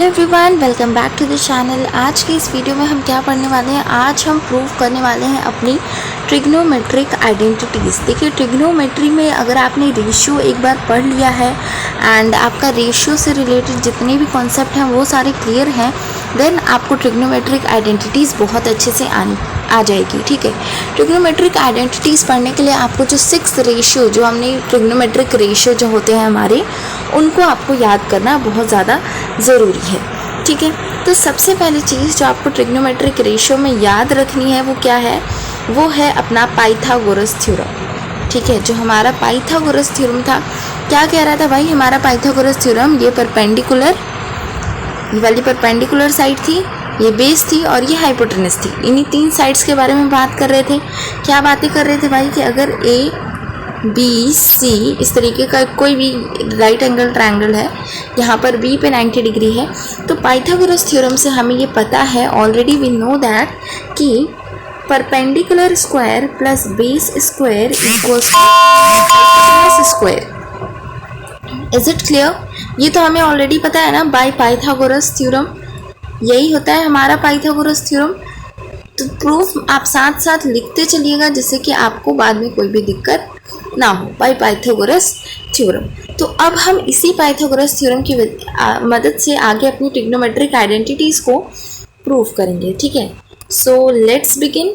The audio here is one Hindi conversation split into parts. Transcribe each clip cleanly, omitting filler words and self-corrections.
Everyone, welcome back to the channel. आज की इस वीडियो में हम क्या पढ़ने वाले हैं, आज हम प्रूव करने वाले हैं अपनी ट्रिग्नोमेट्रिक आइडेंटिटीज़। देखिए, ट्रिग्नोमेट्री में अगर आपने रेशियो एक बार पढ़ लिया है एंड आपका रेशियो से रिलेटेड जितने भी कॉन्सेप्ट हैं वो सारे क्लियर हैं, देन आपको ट्रिग्नोमेट्रिक आइडेंटिटीज़ बहुत अच्छे से आ जाएगी। ठीक है, ट्रिग्नोमेट्रिक आइडेंटिटीज़ पढ़ने के लिए आपको जो 6 रेशियो जो हमने ट्रिग्नोमेट्रिक रेशियो जो होते हैं हमारे, उनको आपको याद करना बहुत ज़्यादा ज़रूरी है। ठीक है, तो सबसे पहली चीज़ जो आपको ट्रिग्नोमेट्रिक रेशियो में याद रखनी है वो क्या है, वो है अपना पाइथागोरस थ्योरम। ठीक है, जो हमारा पाइथागोरस थ्योरम था, क्या कह रहा था भाई हमारा पाइथागोरस थ्योरम, ये परपेंडिकुलर, ये वाली परपेंडिकुलर साइड थी, ये बेस थी और ये हाइपोटेनस थी। इन्हीं 3 साइड्स के बारे में बात कर रहे थे। क्या बातें कर रहे थे भाई कि अगर ए बी सी इस तरीके का कोई भी राइट एंगल ट्रायंगल है, यहाँ पर बी पे 90 डिग्री है, तो पाइथागोरस थ्योरम से हमें ये पता है, ऑलरेडी वी नो दैट, कि perpendicular square plus base square equals hypotenuse square. Is it clear? ये तो हमें ऑलरेडी पता है ना, बाय पाइथागोरस थ्योरम। यही होता है हमारा पाइथागोरस थ्योरम। तो प्रूफ आप साथ साथ लिखते चलिएगा जिससे कि आपको बाद में कोई भी दिक्कत ना हो, बाय पाइथागोरस थ्योरम। तो अब हम इसी पाइथागोरस थ्योरम की मदद से आगे अपनी ट्रिग्नोमेट्रिक आइडेंटिटीज़ को प्रूव करेंगे। ठीक है, सो लेट्स बिगिन।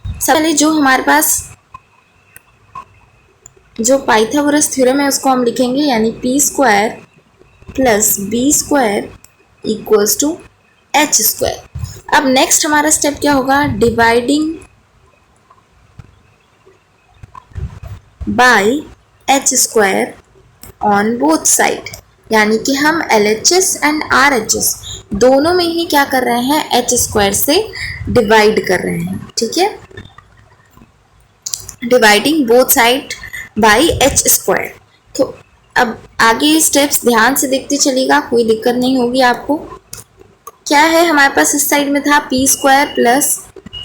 सबसे पहले जो हमारे पास जो पाइथागोरस थ्योरम है उसको हम लिखेंगे, यानी P square plus B square equals to H square. अब नेक्स्ट हमारा स्टेप क्या होगा, dividing by H square on both side, यानी कि हम LHS एंड RHS दोनों में ही क्या कर रहे हैं, एच स्क्वायर से डिवाइड कर रहे हैं। ठीक है, dividing both side by H square. तो अब आगे स्टेप्स ध्यान से देखते चलिएगा, कोई दिक्कत नहीं होगी आपको। क्या है हमारे पास, इस साइड में था P square plus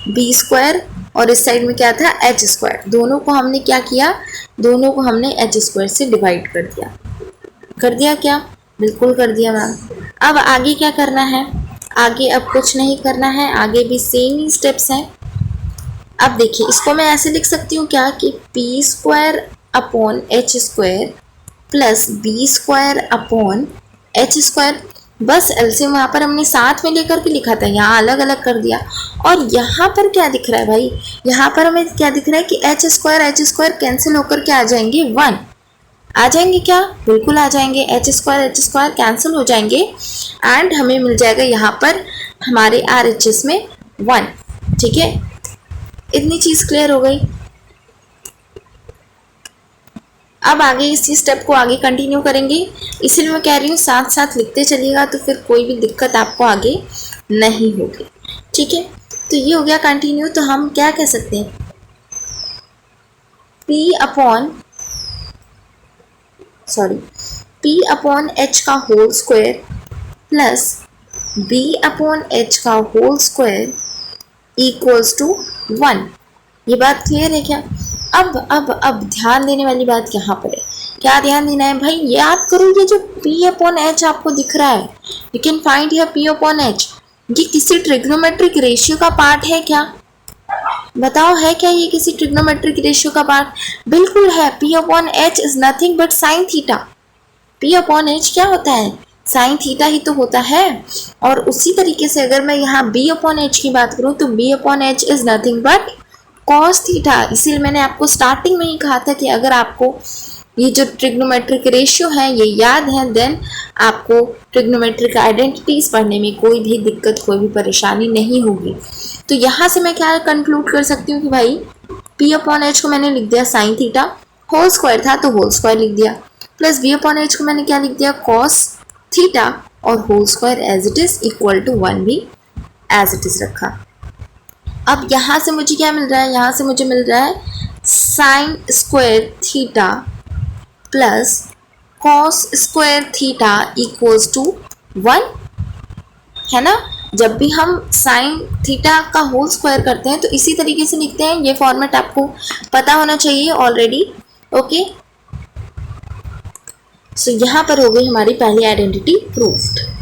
B square और इस साइड में क्या था, एच स्क्वायर। दोनों को हमने क्या किया, दोनों को हमने एच स्क्वायर से डिवाइड कर दिया। कर दिया क्या? बिल्कुल कर दिया मैम। अब आगे क्या करना है, आगे अब कुछ नहीं करना है, आगे भी सेम ही स्टेप्स हैं। अब देखिए, इसको मैं ऐसे लिख सकती हूँ क्या, कि P square upon H square plus B square upon H square. बस एलसीएम वहाँ पर हमने साथ में लेकर के लिखा था, यहाँ अलग अलग कर दिया। और यहाँ पर क्या दिख रहा है भाई, यहाँ पर हमें क्या दिख रहा है कि एच स्क्वायर कैंसिल होकर के आ जाएंगे 1। आ जाएंगे क्या? बिल्कुल आ जाएंगे, एच स्क्वायर कैंसिल हो जाएंगे एंड हमें मिल जाएगा यहाँ पर हमारे RHS में 1। ठीक है, इतनी चीज़ क्लियर हो गई। अब आगे इसी स्टेप को आगे कंटिन्यू करेंगे, इसलिए मैं कह रही हूँ साथ साथ लिखते चलिएगा, तो फिर कोई भी दिक्कत आपको आगे नहीं होगी। ठीक है, तो ये हो गया कंटिन्यू। तो हम क्या कह सकते हैं, P अपॉन H का whole square plus B upon H का होल स्क्वायर इक्वल्स टू 1। ये बात क्लियर है क्या? अब ध्यान देने वाली बात यहाँ पर है। क्या ध्यान देना है भाई, याद करो, ये जो P अपॉन H आपको दिख रहा है, you can find here P upon H, ये किसी ट्रिग्नोमेट्रिक रेशियो का पार्ट है क्या? बताओ, है क्या ये किसी ट्रिग्नोमेट्रिक रेशियो का पार्ट? बिल्कुल है। P upon H is nothing but sine theta. P upon H क्या होता है, साइन थीटा ही तो होता है। और उसी तरीके से अगर मैं यहाँ B अपॉन H की बात करूँ, तो B upon H is nothing but cos theta. इसीलिए मैंने आपको स्टार्टिंग में ही कहा था कि अगर आपको ये जो ट्रिग्नोमेट्रिक रेशियो है ये याद है, देन आपको ट्रिग्नोमेट्रिक आइडेंटिटीज़ पढ़ने में कोई भी दिक्कत, कोई भी परेशानी नहीं होगी। तो यहाँ से मैं क्या कंक्लूड कर सकती हूँ कि भाई P अपॉन H को मैंने लिख दिया साइन थीटा, होल स्क्वायर था तो होल स्क्वायर लिख दिया, प्लस B अपॉन H को मैंने क्या लिख दिया, कॉस थीटा, और whole square as it is equal to 1 भी एज इट इज़ रखा। अब यहाँ से मुझे क्या मिल रहा है, यहाँ से मुझे मिल रहा है sine square theta plus cos square theta equals to 1, है ना। जब भी हम साइन थीटा का होल स्क्वायर करते हैं तो इसी तरीके से लिखते हैं। ये फॉर्मेट आपको पता होना चाहिए ऑलरेडी। ओके, सो यहाँ पर हो गई हमारी पहली आइडेंटिटी प्रूव्ड।